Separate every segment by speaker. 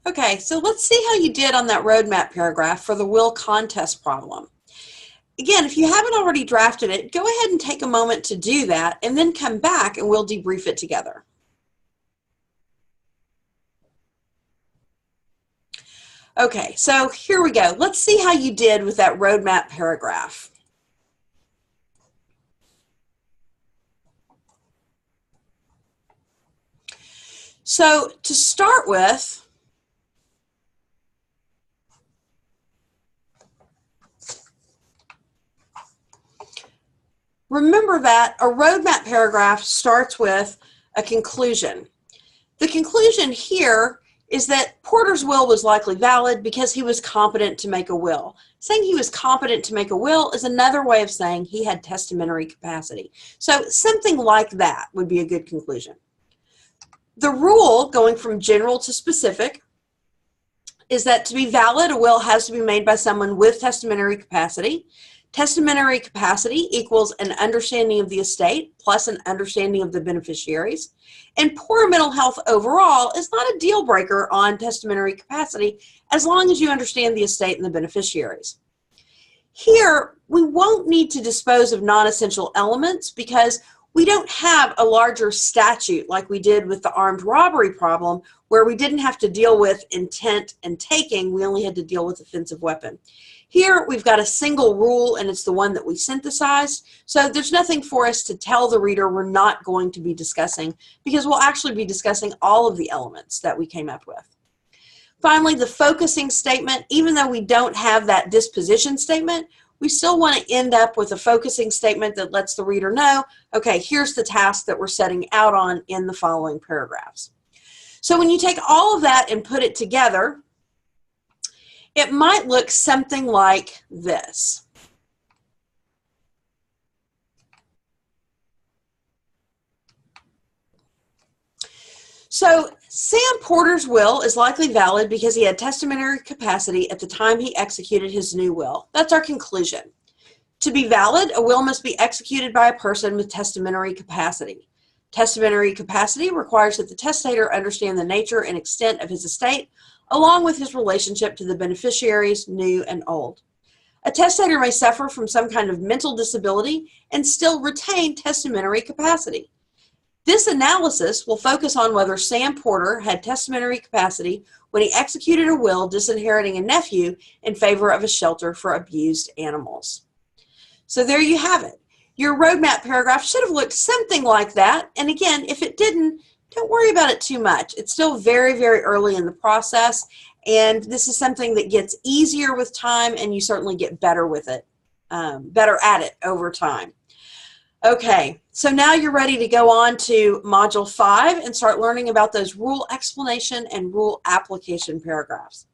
Speaker 1: Okay, so let's see how you did on that roadmap paragraph for the will contest problem. Again, if you haven't already drafted it, go ahead and take a moment to do that and then come back and we'll debrief it together. Okay, so here we go. Let's see how you did with that roadmap paragraph. So to start with, remember that a roadmap paragraph starts with a conclusion. The conclusion here is that Porter's will was likely valid because he was competent to make a will. Saying he was competent to make a will is another way of saying he had testamentary capacity. So something like that would be a good conclusion. The rule, going from general to specific, is that to be valid, a will has to be made by someone with testamentary capacity. Testamentary capacity equals an understanding of the estate plus an understanding of the beneficiaries. And poor mental health overall is not a deal breaker on testamentary capacity as long as you understand the estate and the beneficiaries. Here, we won't need to dispose of non-essential elements because we don't have a larger statute like we did with the armed robbery problem where we didn't have to deal with intent and taking, we only had to deal with offensive weapon. Here, we've got a single rule, and it's the one that we synthesized, so there's nothing for us to tell the reader we're not going to be discussing because we'll actually be discussing all of the elements that we came up with. Finally, the focusing statement, even though we don't have that disposition statement, we still want to end up with a focusing statement that lets the reader know, okay, here's the task that we're setting out on in the following paragraphs. So when you take all of that and put it together, it might look something like this. So Sam Porter's will is likely valid because he had testamentary capacity at the time he executed his new will. That's our conclusion. To be valid, a will must be executed by a person with testamentary capacity. Testamentary capacity requires that the testator understand the nature and extent of his estate, along with his relationship to the beneficiaries, new and old. A testator may suffer from some kind of mental disability and still retain testamentary capacity. This analysis will focus on whether Sam Porter had testamentary capacity when he executed a will disinheriting a nephew in favor of a shelter for abused animals. So there you have it. Your roadmap paragraph should have looked something like that. And again, if it didn't, don't worry about it too much. It's still very, very early in the process. And this is something that gets easier with time, and you certainly get better with it, better at it over time. Okay, so now you're ready to go on to Module 5 and start learning about those rule explanation and rule application paragraphs.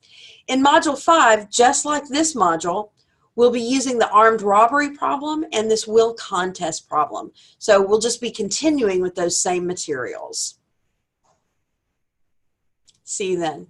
Speaker 1: In Module 5, just like this module, we'll be using the armed robbery problem and this will contest problem. So we'll just be continuing with those same materials. See you then.